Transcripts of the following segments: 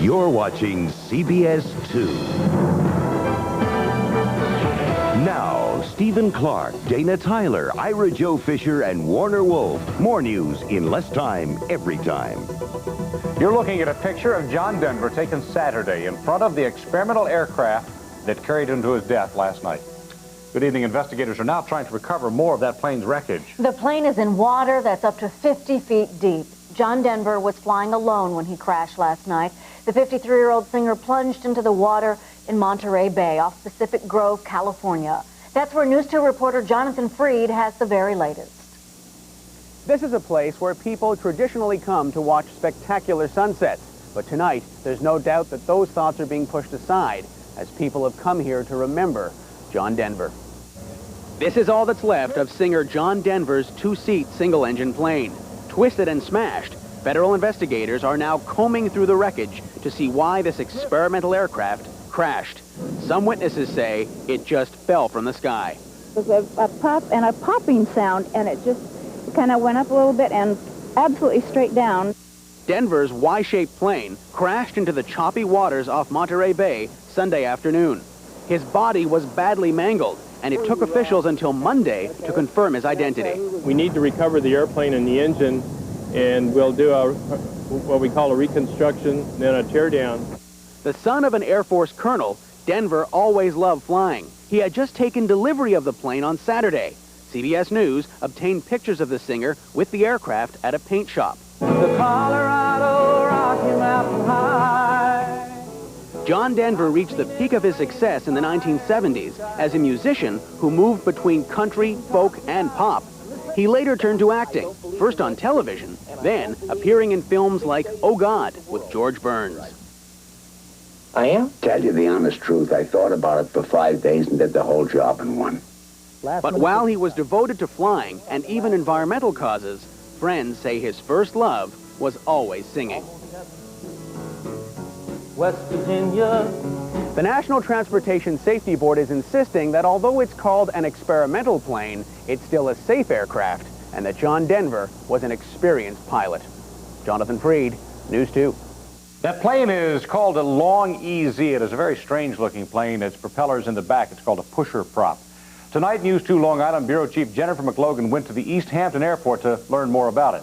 You're watching CBS 2. Now, Stephen Clark, Dana Tyler, Ira Joe Fisher, and Warner Wolf. More news in less time, every time. You're looking at a picture of John Denver taken Saturday in front of the experimental aircraft that carried him to his death last night. Good evening. Investigators are now trying to recover more of that plane's wreckage. The plane is in water that's up to 50 feet deep. John Denver was flying alone when he crashed last night. The 53-year-old singer plunged into the water in Monterey Bay off Pacific Grove, California. That's where News 2 reporter Jonathan Freed has the very latest. This is a place where people traditionally come to watch spectacular sunsets. But tonight, there's no doubt that those thoughts are being pushed aside as people have come here to remember John Denver. This is all that's left of singer John Denver's two-seat single-engine plane. Twisted and smashed, federal investigators are now combing through the wreckage to see why this experimental aircraft crashed. Some witnesses say it just fell from the sky. It was a pop and a popping sound, and it just kind of went up a little bit and absolutely straight down. Denver's Y-shaped plane crashed into the choppy waters off Monterey Bay Sunday afternoon. His body was badly mangled, and it took officials until Monday to confirm his identity. We need to recover the airplane and the engine, and we'll do what we call a reconstruction, then a teardown. The son of an Air Force colonel, Denver always loved flying. He had just taken delivery of the plane on Saturday. CBS News obtained pictures of the singer with the aircraft at a paint shop. The Colorado Rocky Mountain High. John Denver reached the peak of his success in the 1970s as a musician who moved between country, folk, and pop. He later turned to acting, first on television, then appearing in films like Oh God with George Burns. I am? Tell you the honest truth, I thought about it for 5 days and did the whole job in one. But while he was devoted to flying and even environmental causes, friends say his first love was always singing. West Virginia. The National Transportation Safety Board is insisting that although it's called an experimental plane, it's still a safe aircraft, and that John Denver was an experienced pilot. Jonathan Freed, News 2. That plane is called a Long EZ. It is a very strange-looking plane. Its propellers in the back. It's called a pusher prop. Tonight, News 2 Long Island Bureau Chief Jennifer McLogan went to the East Hampton Airport to learn more about it.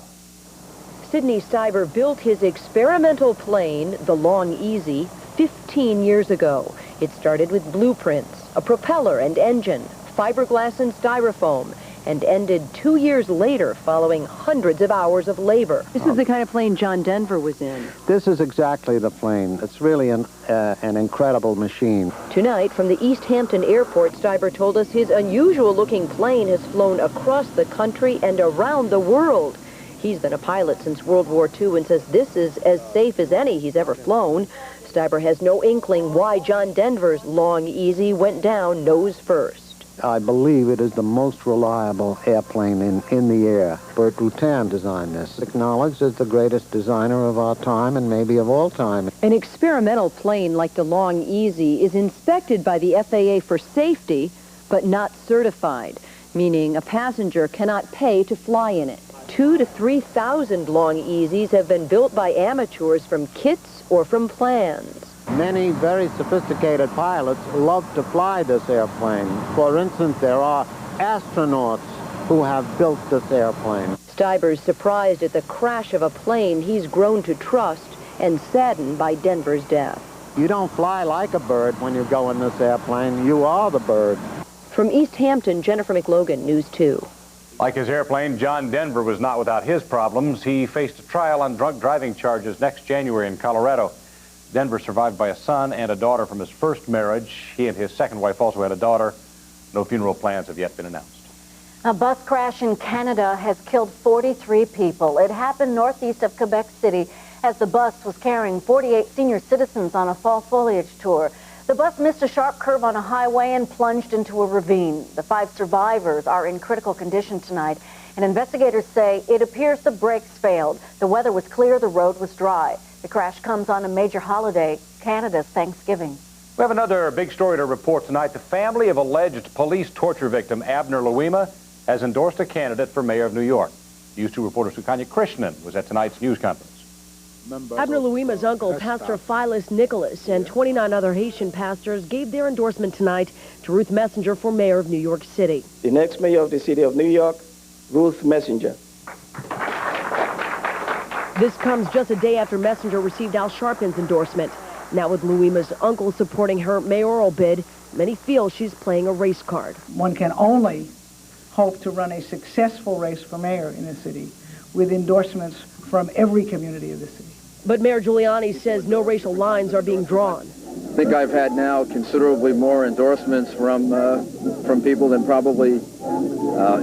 Sidney Stiver built his experimental plane, the Long EZ, 15 years ago. It started with blueprints, a propeller and engine, fiberglass and styrofoam, and ended 2 years later following hundreds of hours of labor. This is the kind of plane John Denver was in. This is exactly the plane. It's really an incredible machine. Tonight, from the East Hampton Airport, Stiver told us his unusual-looking plane has flown across the country and around the world. He's been a pilot since World War II and says this is as safe as any he's ever flown. Stiver has no inkling why John Denver's Long EZ went down nose first. I believe it is the most reliable airplane in the air. Bert Rutan designed this. Acknowledged as the greatest designer of our time and maybe of all time. An experimental plane like the Long EZ is inspected by the FAA for safety, but not certified, meaning a passenger cannot pay to fly in it. 2,000 to 3,000 Long EZs have been built by amateurs from kits or from plans. Many very sophisticated pilots love to fly this airplane. For instance, there are astronauts who have built this airplane. Stiver's surprised at the crash of a plane he's grown to trust and saddened by Denver's death. You don't fly like a bird when you go in this airplane. You are the bird. From East Hampton, Jennifer McLogan, News 2. Like his airplane, John Denver was not without his problems. He faced a trial on drunk driving charges next January in Colorado. Denver survived by a son and a daughter from his first marriage. He and his second wife also had a daughter. No funeral plans have yet been announced. A bus crash in Canada has killed 43 people. It happened northeast of Quebec City as the bus was carrying 48 senior citizens on a fall foliage tour. The bus missed a sharp curve on a highway and plunged into a ravine. The 5 survivors are in critical condition tonight, and investigators say it appears the brakes failed. The weather was clear, the road was dry. The crash comes on a major holiday, Canada's Thanksgiving. We have another big story to report tonight. The family of alleged police torture victim Abner Louima has endorsed a candidate for mayor of New York. News 2 reporter Sukanya Krishnan was at tonight's news conference. Abner Louima's uncle, Pastor Phyllis Nicholas, and 29 other Haitian pastors gave their endorsement tonight to Ruth Messenger for mayor of New York City. The next mayor of the city of New York, Ruth Messenger. This comes just a day after Messenger received Al Sharpton's endorsement. Now with Louima's uncle supporting her mayoral bid, many feel she's playing a race card. One can only hope to run a successful race for mayor in the city with endorsements from every community of the city. But Mayor Giuliani says no racial lines are being drawn. I think I've had now considerably more endorsements from people than probably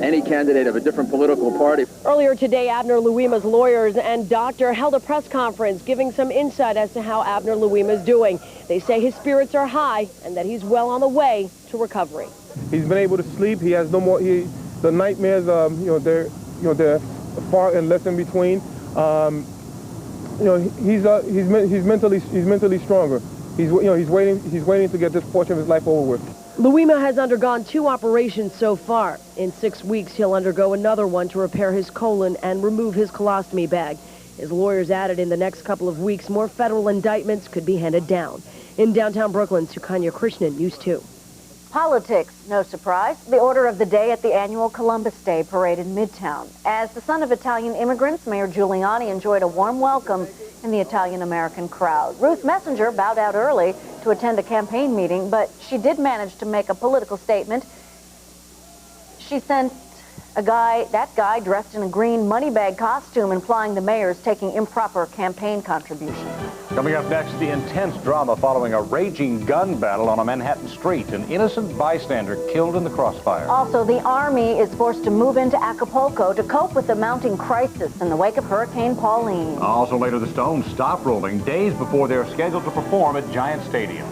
any candidate of a different political party. Earlier today, Abner Louima's lawyers and doctor held a press conference giving some insight as to how Abner Louima is doing. They say his spirits are high and that he's well on the way to recovery. He's been able to sleep. He has no more. The nightmares, they're far and less in between. He's mentally stronger. He's waiting to get this portion of his life over with. Louima has undergone 2 operations so far. In 6 weeks, he'll undergo another one to repair his colon and remove his colostomy bag. His lawyers added in the next couple of weeks, more federal indictments could be handed down. In downtown Brooklyn, Sukanya Krishnan, News 2. Politics, no surprise. The order of the day at the annual Columbus Day parade in Midtown. As the son of Italian immigrants, Mayor Giuliani enjoyed a warm welcome in the Italian-American crowd. Ruth Messenger bowed out early to attend a campaign meeting, but she did manage to make a political statement. She sent that guy dressed in a green money bag costume, implying the mayor's taking improper campaign contributions. Coming up next, the intense drama following a raging gun battle on a Manhattan street. An innocent bystander killed in the crossfire. Also, the Army is forced to move into Acapulco to cope with the mounting crisis in the wake of Hurricane Pauline. Also later, the Stones stop rolling days before they're scheduled to perform at Giant Stadium.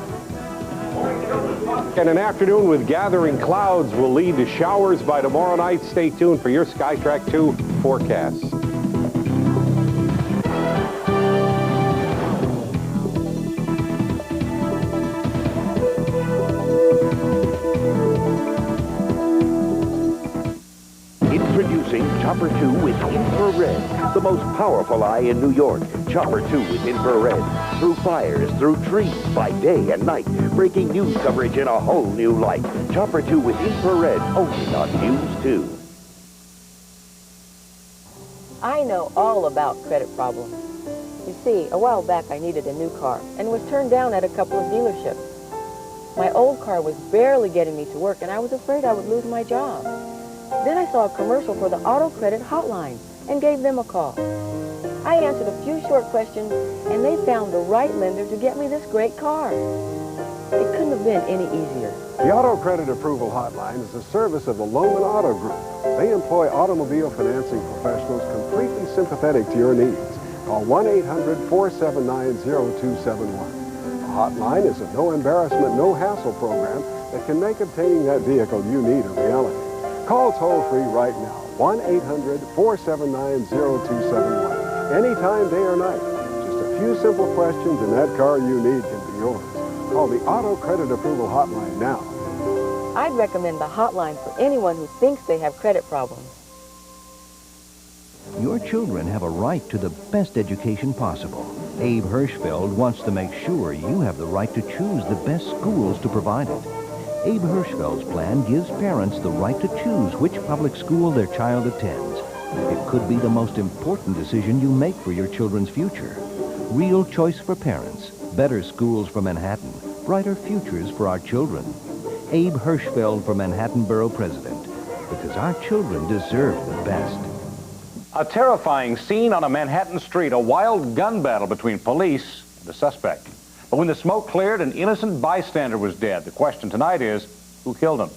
And an afternoon with gathering clouds will lead to showers by tomorrow night. Stay tuned for your SkyTrack 2 forecast. Introducing Chopper 2 with infrared, the most powerful eye in New York. Chopper 2 with infrared. Through fires, through trees, by day and night. Breaking news coverage in a whole new light. Chopper 2 with infrared, only on News 2. I know all about credit problems. You see, a while back I needed a new car and was turned down at a couple of dealerships. My old car was barely getting me to work and I was afraid I would lose my job. Then I saw a commercial for the Auto Credit Hotline and gave them a call. I answered a few short questions and they found the right lender to get me this great car. It couldn't have been any easier. The Auto Credit Approval Hotline is a service of the Loman Auto Group. They employ automobile financing professionals completely sympathetic to your needs. Call 1-800-479-0271. The hotline is a no-embarrassment, no-hassle program that can make obtaining that vehicle you need a reality. Call toll-free right now, 1-800-479-0271. Anytime, day or night. Just a few simple questions and that car you need can be yours. Call the Auto Credit Approval Hotline now. I'd recommend the hotline for anyone who thinks they have credit problems. Your children have a right to the best education possible. Abe Hirschfeld wants to make sure you have the right to choose the best schools to provide it. Abe Hirschfeld's plan gives parents the right to choose which public school their child attends. It could be the most important decision you make for your children's future. Real choice for parents, better schools for Manhattan, brighter futures for our children. Abe Hirschfeld for Manhattan Borough President, because our children deserve the best. A terrifying scene on a Manhattan street, a wild gun battle between police and a suspect. But when the smoke cleared, an innocent bystander was dead. The question tonight is, who killed him?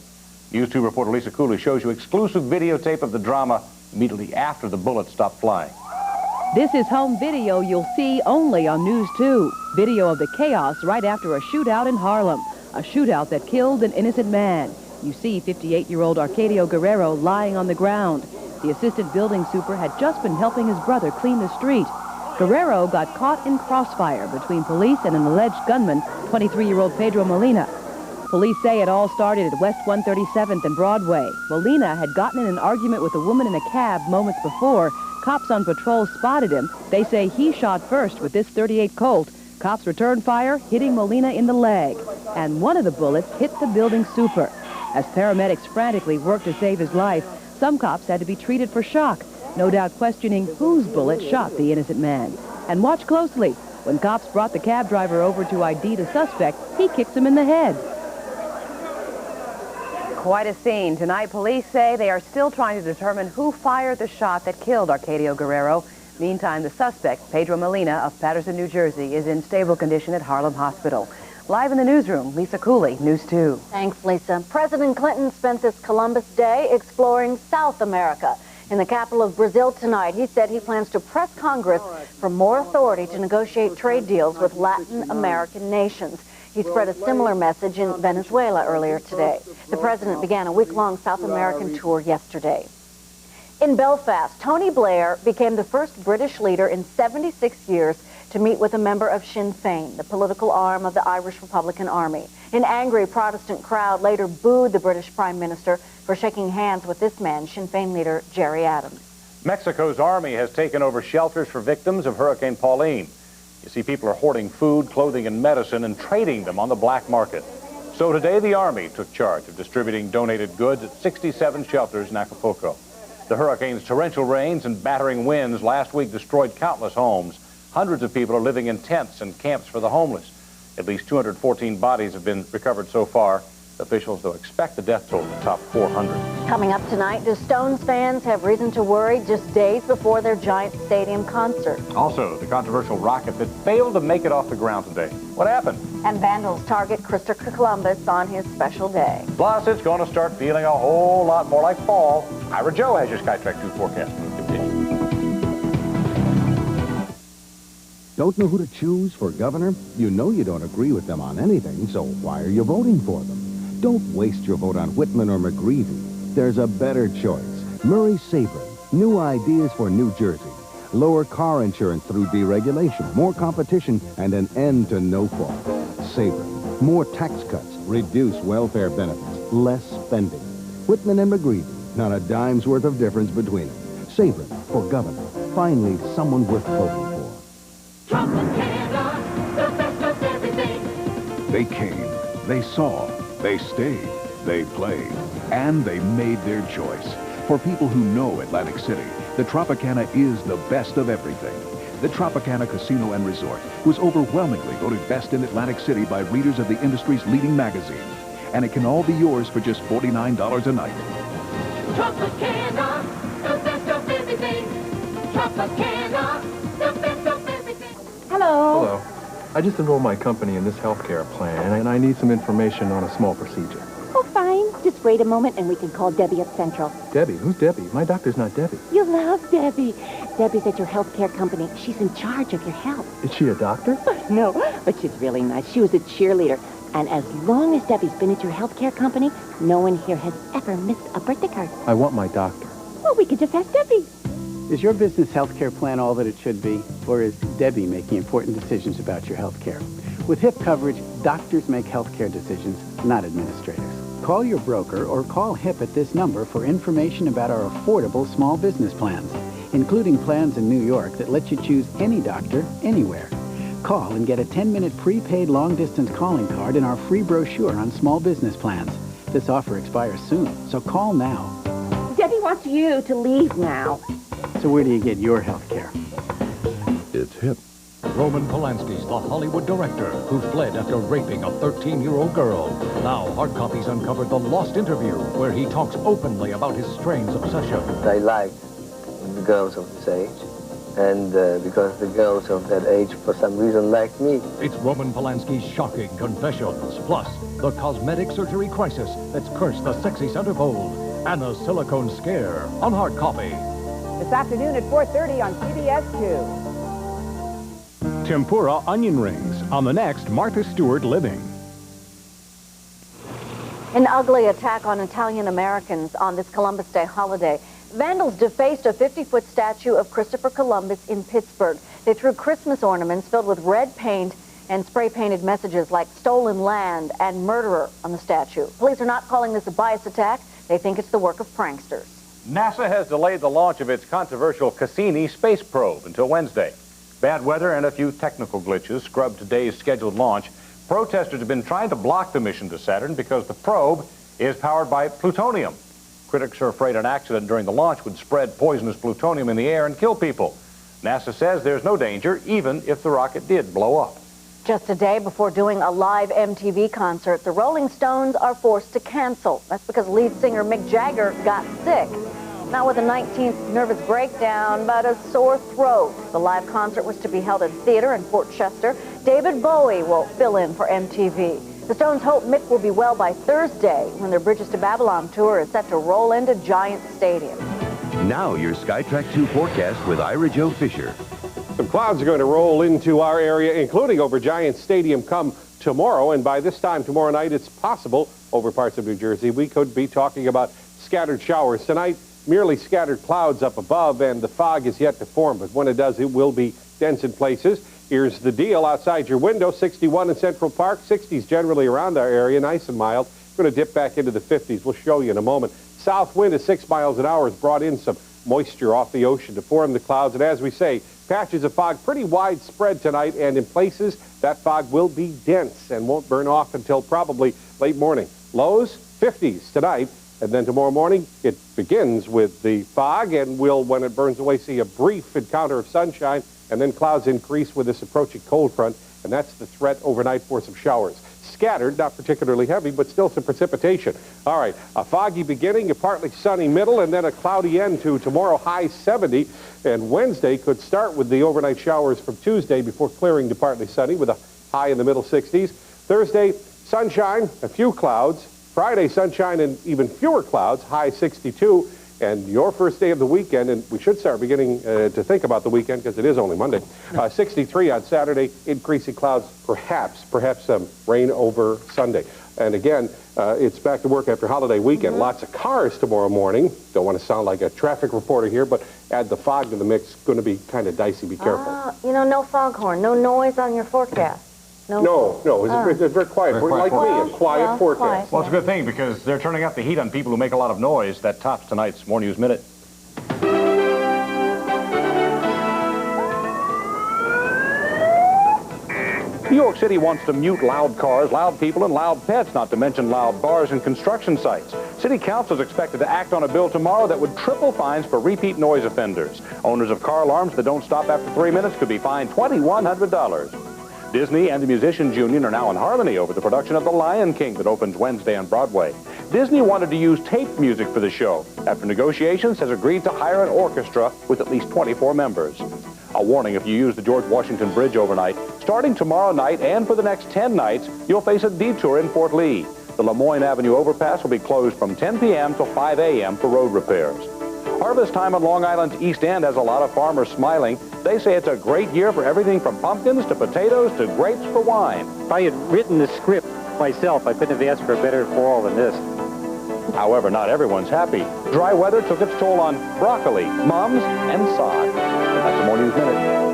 News 2 reporter Lisa Cooley shows you exclusive videotape of the drama immediately after the bullets stopped flying. This is home video you'll see only on News 2. Video of the chaos right after a shootout in Harlem. A shootout that killed an innocent man. You see 58-year-old Arcadio Guerrero lying on the ground. The assistant building super had just been helping his brother clean the street. Guerrero got caught in crossfire between police and an alleged gunman, 23-year-old Pedro Molina. Police say it all started at West 137th and Broadway. Molina had gotten in an argument with a woman in a cab moments before, cops on patrol spotted him. They say he shot first with this .38 Colt. Cops returned fire, hitting Molina in the leg. And one of the bullets hit the building super. As paramedics frantically worked to save his life, some cops had to be treated for shock, no doubt questioning whose bullet shot the innocent man. And watch closely. When cops brought the cab driver over to ID the suspect, he kicked him in the head. Quite a scene. Tonight, police say they are still trying to determine who fired the shot that killed Arcadio Guerrero. Meantime, the suspect, Pedro Molina of Paterson, New Jersey, is in stable condition at Harlem Hospital. Live in the newsroom, Lisa Cooley, News 2. Thanks, Lisa. President Clinton spent this Columbus Day exploring South America. In the capital of Brazil tonight, he said he plans to press Congress for more authority to negotiate trade deals with Latin American nations. He spread a similar message in Venezuela earlier today. The president began a week-long South American tour yesterday. In Belfast, Tony Blair became the first British leader in 76 years to meet with a member of Sinn Fein, the political arm of the Irish Republican Army. An angry Protestant crowd later booed the British Prime Minister for shaking hands with this man, Sinn Fein leader Jerry Adams. Mexico's army has taken over shelters for victims of Hurricane Pauline. You see, people are hoarding food, clothing, and medicine and trading them on the black market. So today, the Army took charge of distributing donated goods at 67 shelters in Acapulco. The hurricane's torrential rains and battering winds last week destroyed countless homes. Hundreds of people are living in tents and camps for the homeless. At least 214 bodies have been recovered so far. Officials, though, expect the death toll to top 400. Coming up tonight, do Stones fans have reason to worry just days before their Giant Stadium concert? Also, the controversial rocket that failed to make it off the ground today. What happened? And vandals target Christopher Columbus on his special day. Plus, it's going to start feeling a whole lot more like fall. Ira Joe has your SkyTrack 2 forecast. We'll continue. Don't know who to choose for governor? You know you don't agree with them on anything, so why are you voting for them? Don't waste your vote on Whitman or McGreevy. There's a better choice. Murray Sabrin. New ideas for New Jersey. Lower car insurance through deregulation, more competition, and an end to no fault. Sabrin. More tax cuts, reduce welfare benefits, less spending. Whitman and McGreevy. Not a dime's worth of difference between them. Sabrin for governor. Finally, someone worth voting for. Trump and Canada, the best of everything. They came, they saw, they stayed, they played, and they made their choice. For people who know Atlantic City, the Tropicana is the best of everything. The Tropicana Casino and Resort was overwhelmingly voted best in Atlantic City by readers of the industry's leading magazine. And it can all be yours for just $49 a night. Tropicana, the best of everything. Tropicana, the best of everything. Hello. Hello. I just enrolled my company in this healthcare plan, and I need some information on a small procedure. Oh, fine. Just wait a moment and we can call Debbie at Central. Debbie? Who's Debbie? My doctor's not Debbie. You love Debbie. Debbie's at your healthcare company. She's in charge of your health. Is she a doctor? No, but she's really nice. She was a cheerleader. And as long as Debbie's been at your healthcare company, no one here has ever missed a birthday card. I want my doctor. Well, we could just ask Debbie. Is your business health care plan all that it should be? Or is Debbie making important decisions about your health care? With HIP coverage, doctors make health care decisions, not administrators. Call your broker or call HIP at this number for information about our affordable small business plans, including plans in New York that let you choose any doctor, anywhere. Call and get a 10-minute prepaid long-distance calling card and our free brochure on small business plans. This offer expires soon, so call now. Debbie wants you to leave now. So where do you get your health care? It's HIP. Roman Polanski's the Hollywood director who fled after raping a 13-year-old girl. Now, hard copies uncovered the lost interview where he talks openly about his strange obsession. I liked the girls of this age. And because the girls of that age, for some reason, liked me. It's Roman Polanski's shocking confessions, plus the cosmetic surgery crisis that's cursed the sexy centerfold, and the silicone scare on hard copy. This afternoon at 4:30 on CBS-2. Tempura onion rings on the next Martha Stewart Living. An ugly attack on Italian Americans on this Columbus Day holiday. Vandals defaced a 50-foot statue of Christopher Columbus in Pittsburgh. They threw Christmas ornaments filled with red paint and spray-painted messages like stolen land and murderer on the statue. Police are not calling this a bias attack. They think it's the work of pranksters. NASA has delayed the launch of its controversial Cassini space probe until Wednesday. Bad weather and a few technical glitches scrubbed today's scheduled launch. Protesters have been trying to block the mission to Saturn because the probe is powered by plutonium. Critics are afraid an accident during the launch would spread poisonous plutonium in the air and kill people. NASA says there's no danger, even if the rocket did blow up. Just a day before doing a live MTV concert, the Rolling Stones are forced to cancel. That's because lead singer Mick Jagger got sick. Not with a 19th nervous breakdown, but a sore throat. The live concert was to be held at a theater in Fort Chester. David Bowie will fill in for MTV. The Stones hope Mick will be well by Thursday when their Bridges to Babylon tour is set to roll into Giant Stadium. Now your SkyTrack 2 forecast with Ira Joe Fisher. Some clouds are going to roll into our area, including over Giant Stadium come tomorrow. And by this time tomorrow night, it's possible over parts of New Jersey we could be talking about scattered showers. Tonight, merely scattered clouds up above, and the fog is yet to form. But when it does, it will be dense in places. Here's the deal outside your window. 61 in Central Park, 60s generally around our area, nice and mild. Going to dip back into the 50s. We'll show you in a moment. South wind at 6 miles an hour has brought in some moisture off the ocean to form the clouds. And as we say, patches of fog pretty widespread tonight, and in places that fog will be dense and won't burn off until probably late morning. Lows, 50s tonight, and then tomorrow morning it begins with the fog, and we'll, when it burns away, see a brief encounter of sunshine, and then clouds increase with this approaching cold front, and that's the threat overnight for some showers. Scattered, not particularly heavy, but still some precipitation. All right, a foggy beginning, a partly sunny middle, and then a cloudy end to tomorrow, high 70. And Wednesday could start with the overnight showers from Tuesday before clearing to partly sunny with a high in the middle 60s. Thursday, sunshine, a few clouds. Friday, sunshine and even fewer clouds, high 62. And your first day of the weekend, and we should start beginning to think about the weekend because it is only Monday, 63 on Saturday, increasing clouds, perhaps some rain over Sunday. And again, it's back to work after holiday weekend. Lots of cars tomorrow morning. Don't want to sound like a traffic reporter here, but add the fog to the mix. Going to be kind of dicey. Be careful. You know, no foghorn, no noise on your forecast. No. It's very quiet. Like me, a quiet forecast. Well, it's a good thing because they're turning up the heat on people who make a lot of noise. That tops tonight's More News Minute. New York City wants to mute loud cars, loud people, and loud pets, not to mention loud bars and construction sites. City Council is expected to act on a bill tomorrow that would triple fines for repeat noise offenders. Owners of car alarms that don't stop after 3 minutes could be fined $2,100. Disney and the Musicians Union are now in harmony over the production of The Lion King that opens Wednesday on Broadway. Disney wanted to use tape music for the show. After negotiations, has agreed to hire an orchestra with at least 24 members. A warning if you use the George Washington Bridge overnight. Starting tomorrow night and for the next 10 nights, you'll face a detour in Fort Lee. The Lemoyne Avenue overpass will be closed from 10 p.m. till 5 a.m. for road repairs. Harvest time on Long Island's East End has a lot of farmers smiling. They say it's a great year for everything from pumpkins to potatoes to grapes for wine. If I had written the script myself, I couldn't have asked for a better fall than this. However, not everyone's happy. Dry weather took its toll on broccoli, mums, and sod. That's the More News Minute.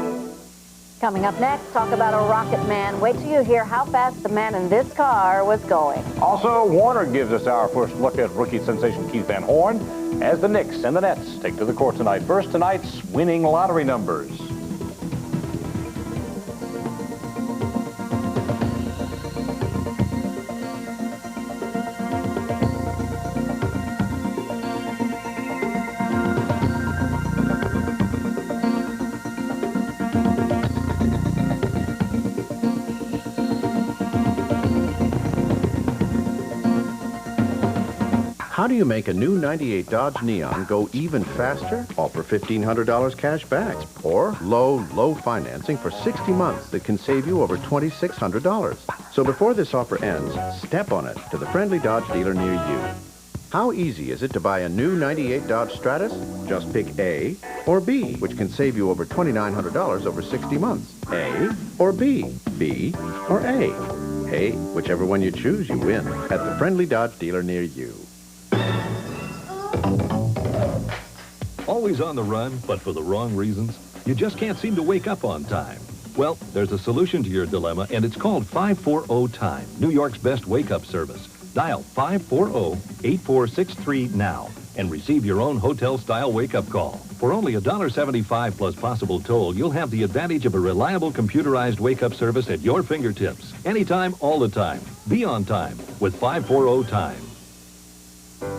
Coming up next, talk about a rocket man. Wait till you hear how fast the man in this car was going. Also, Warner gives us our first look at rookie sensation Keith Van Horn as the Knicks and the Nets take to the court tonight. First, tonight's winning lottery numbers. How do you make a new 98 Dodge Neon go even faster? Offer $1,500 cash back. Or low financing for 60 months that can save you over $2,600. So before this offer ends, step on it to the friendly Dodge dealer near you. How easy is it to buy a new 98 Dodge Stratus? Just pick A or B, which can save you over $2,900 over 60 months. A or B, B or A. Hey, whichever one you choose, you win at the friendly Dodge dealer near you. Always on the run, but for the wrong reasons? You just can't seem to wake up on time. Well, there's a solution to your dilemma, and it's called 540-TIME, New York's best wake-up service. Dial 540-8463 now. and receive your own hotel-style wake-up call. For only $1.75 plus possible toll, you'll have the advantage of a reliable computerized wake-up service at your fingertips. Anytime, all the time. Be on time with 540-TIME.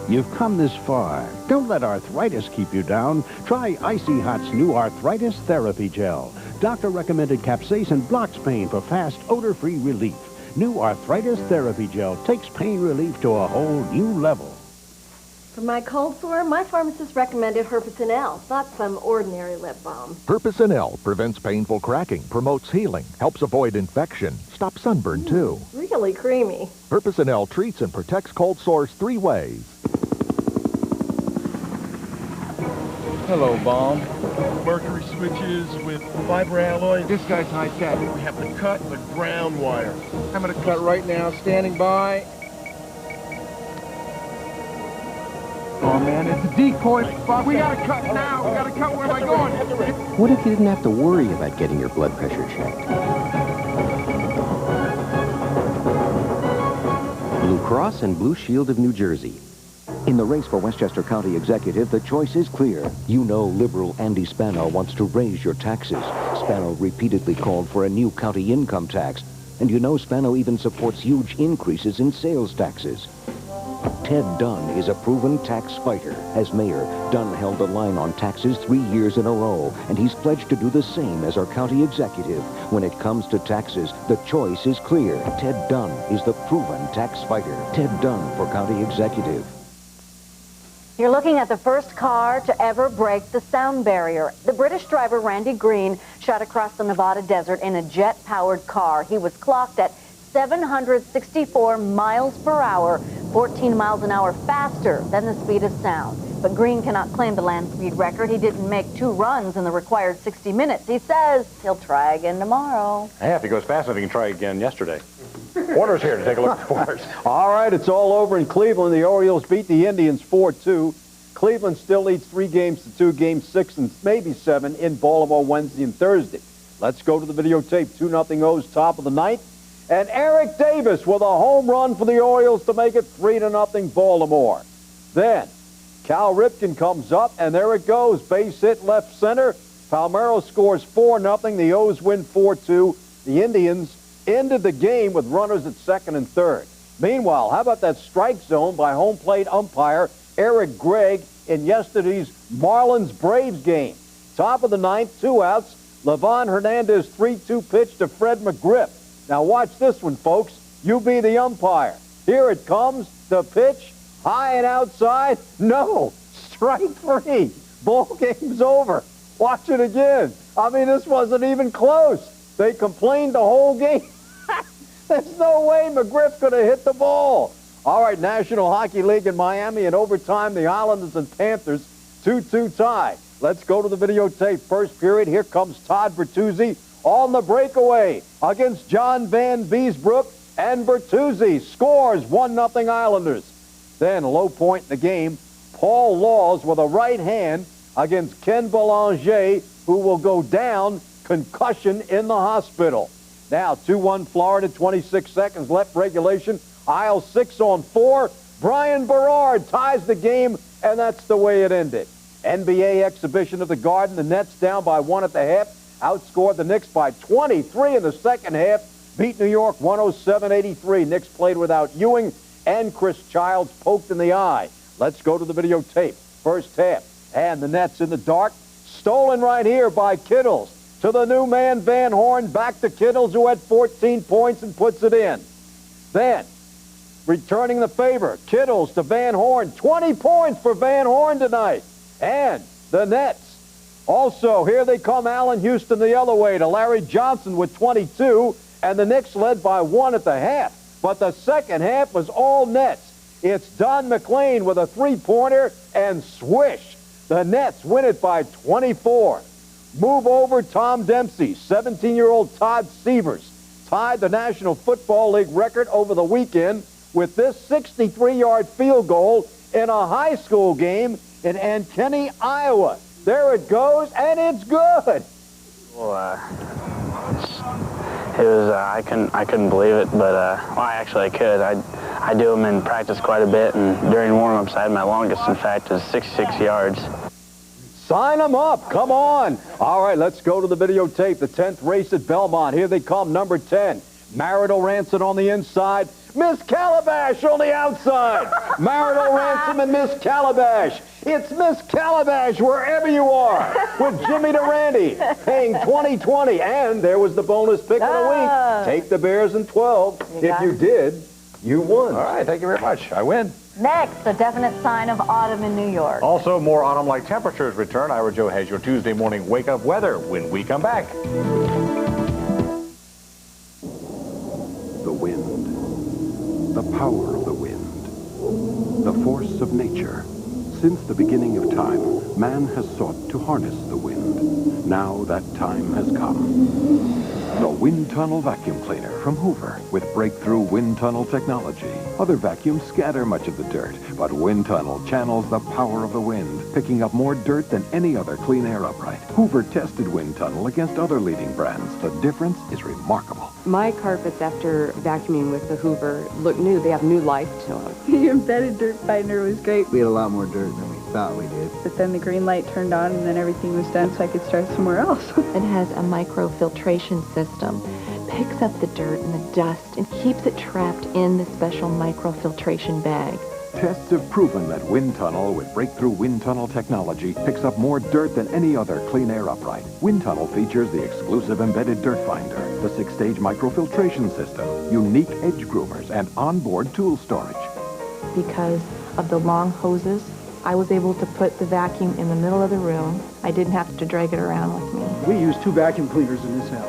You've come this far. Don't let arthritis keep you down. Try Icy Hot's new Arthritis Therapy Gel. Doctor-recommended capsaicin blocks pain for fast, odor-free relief. New Arthritis Therapy Gel takes pain relief to a whole new level. For my cold sore, my pharmacist recommended Herpecin L, not some ordinary lip balm. Herpecin L prevents painful cracking, promotes healing, helps avoid infection, stops sunburn too. Really creamy. Herpecin L treats and protects cold sores 3 ways. Hello, Bomb. Mercury switches with fiber alloy. This guy's high tech. We have the cut and the ground wire. I'm going to cut right now, standing by. Oh, man, it's a decoy. Bob, we got to cut now. We got to cut. Where am I going? What if you didn't have to worry about getting your blood pressure checked? Blue Cross and Blue Shield of New Jersey. In the race for Westchester County Executive, the choice is clear. You know liberal Andy Spano wants to raise your taxes. Spano repeatedly called for a new county income tax. And you know Spano even supports huge increases in sales taxes. Ted Dunn is a proven tax fighter. As mayor, Dunn held the line on taxes 3 years in a row, and he's pledged to do the same as our county executive. When it comes to taxes, the choice is clear. Ted Dunn is the proven tax fighter. Ted Dunn for county executive. You're looking at the first car to ever break the sound barrier. The British driver Randy Green shot across the Nevada desert in a jet-powered car. He was clocked at 764 miles per hour, 14 miles an hour faster than the speed of sound. But Green cannot claim the land speed record. He didn't make 2 runs in the required 60 minutes. He says he'll try again tomorrow. Hey, if he goes fast enough, he can try again yesterday. Warner's here to take a look at sports. All right, it's all over in Cleveland. The Orioles beat the Indians 4-2. Cleveland still leads 3-2, Game 6 and maybe 7 in Baltimore Wednesday and Thursday. Let's go to the videotape. 2-0 O's top of the ninth. And Eric Davis with a home run for the Orioles to make it 3-0 Baltimore. Then Cal Ripken comes up, and there it goes. Base hit left center. Palmeiro scores 4-0. The O's win 4-2. The Indians ended the game with runners at second and third. Meanwhile, how about that strike zone by home plate umpire Eric Gregg in yesterday's Marlins-Braves game? Top of the ninth, 2 outs. Levon Hernandez 3-2 pitch to Fred McGriff. Now watch this one, folks. You be the umpire. Here it comes. The pitch, high and outside. No, strike 3. Ball game's over. Watch it again. I mean, this wasn't even close. They complained the whole game. There's no way McGriff could have hit the ball. All right, National Hockey League in Miami. In overtime, the Islanders and Panthers 2-2 tie. Let's go to the videotape. First period, here comes Todd Bertuzzi on the breakaway against John Van Beesbrook, and Bertuzzi scores 1-0 Islanders. Then, low point in the game, Paul Laws with a right hand against Ken Belanger, who will go down, concussion in the hospital. Now, 2-1 Florida, 26 seconds left regulation. Aisle 6 on 4. Brian Berard ties the game, and that's the way it ended. NBA exhibition of the Garden. The Nets down by 1 at the half. Outscored the Knicks by 23 in the second half. Beat New York 107-83. Knicks played without Ewing, and Chris Childs poked in the eye. Let's go to the videotape. First half. And the Nets in the dark. Stolen right here by Kittles. To the new man, Van Horn. Back to Kittles, who had 14 points and puts it in. Then, returning the favor, Kittles to Van Horn. 20 points for Van Horn tonight. And the Nets. Also, here they come, Allen Houston the other way to Larry Johnson with 22. And the Knicks led by 1 at the half. But the second half was all Nets. It's Don McLean with a 3-pointer, and swish. The Nets win it by 24. Move over Tom Dempsey. 17-year-old Todd Severs tied the National Football League record over the weekend with this 63-yard field goal in a high school game in Ankeny, Iowa. There it goes, and it's good. Well, it was I couldn't believe it, but well, I could. I do them in practice quite a bit, and during warm-ups, I had my longest, in fact, is 66 yards. Sign them up. Come on. All right, let's go to the videotape. The 10th race at Belmont. Here they come, number 10. Marital Ransom on the inside. Miss Calabash on the outside. Marital Ransom and Miss Calabash. It's Miss Calabash wherever you are with Jimmy Durante paying $20.20. And there was the bonus pick of the week. Take the Bears in 12. If you did, you won. All right, thank you very much. I win. Next, a definite sign of autumn in New York. Also, more autumn-like temperatures return. Ira Joe has your Tuesday morning wake-up weather when we come back. The wind. The power of the wind. The force of nature. Since the beginning of time, man has sought to harness the wind. Now that time has come. The Wind Tunnel Vacuum Cleaner from Hoover with breakthrough wind tunnel technology. Other vacuums scatter much of the dirt, but Wind Tunnel channels the power of the wind, picking up more dirt than any other clean air upright. Hoover tested Wind Tunnel against other leading brands. The difference is remarkable. My carpets, after vacuuming with the Hoover, look new. They have new life to them. The embedded dirt finder was great. We had a lot more dirt than we thought we did. But then the green light turned on and then everything was done so I could start somewhere else. It has a microfiltration system. Picks up the dirt and the dust and keeps it trapped in the special microfiltration bag. Tests have proven that Wind Tunnel with breakthrough Wind Tunnel technology picks up more dirt than any other clean air upright. Wind Tunnel features the exclusive embedded dirt finder, the 6-stage microfiltration system, unique edge groomers, and onboard tool storage. Because of the long hoses, I was able to put the vacuum in the middle of the room. I didn't have to drag it around with me. We use 2 vacuum cleaners in this house.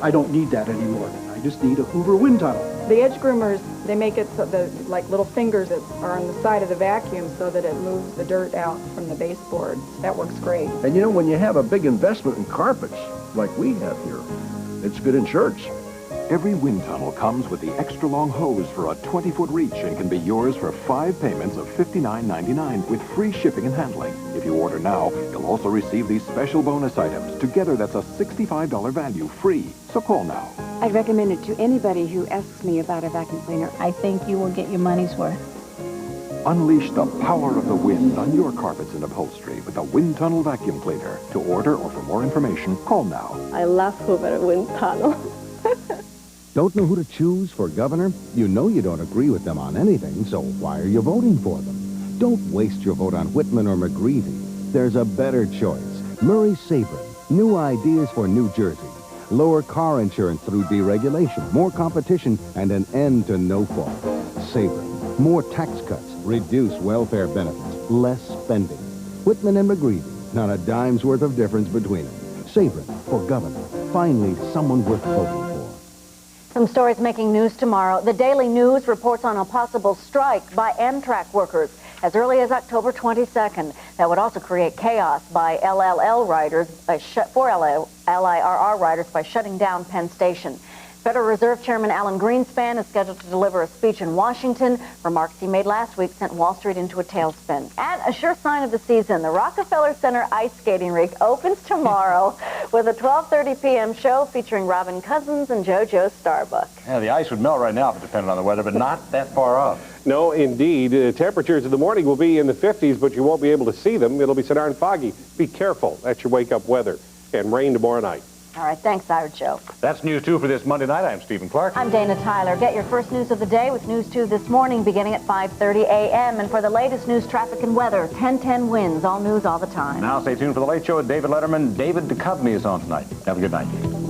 I don't need that anymore. I just need a Hoover Wind Tunnel. The edge groomers, they make it so the like little fingers that are on the side of the vacuum so that it moves the dirt out from the baseboard. That works great. And you know, when you have a big investment in carpets, like we have here, it's good insurance. Every wind tunnel comes with the extra long hose for a 20-foot reach and can be yours for 5 payments of $59.99 with free shipping and handling. If you order now, you'll also receive these special bonus items. Together, that's a $65 value free. So call now. I'd recommend it to anybody who asks me about a vacuum cleaner. I think you will get your money's worth. Unleash the power of the wind on your carpets and upholstery with the Wind Tunnel Vacuum Cleaner. To order or for more information, call now. I love Hoover Wind Tunnel. Don't know who to choose for governor? You know you don't agree with them on anything, so why are you voting for them? Don't waste your vote on Whitman or McGreevy. There's a better choice. Murray Sabrin. New ideas for New Jersey. Lower car insurance through deregulation, more competition, and an end to no fault. Sabrin. More tax cuts, reduce welfare benefits, less spending. Whitman and McGreevy. Not a dime's worth of difference between them. Sabrin for governor. Finally, someone worth voting for. Some stories making news tomorrow. The Daily News reports on a possible strike by Amtrak workers as early as October 22nd. That would also create chaos by LIRR riders by shutting down Penn Station. Federal Reserve Chairman Alan Greenspan is scheduled to deliver a speech in Washington. Remarks he made last week sent Wall Street into a tailspin. And a sure sign of the season, the Rockefeller Center ice skating rink opens tomorrow with a 12:30 p.m. show featuring Robin Cousins and JoJo Starbuck. Yeah, the ice would melt right now if it depended on the weather, but not that far off. No, indeed. Temperatures in the morning will be in the 50s, but you won't be able to see them. It'll be so darn foggy. Be careful. That's your wake-up weather. And rain tomorrow night. All right, thanks, Ira Joe. That's News 2 for this Monday night. I'm Stephen Clark. I'm Dana Tyler. Get your first news of the day with News 2 this morning beginning at 5:30 a.m. And for the latest news, traffic, and weather, 10:10 wins. All news all the time. Now stay tuned for The Late Show with David Letterman. David Duchovny is on tonight. Have a good night.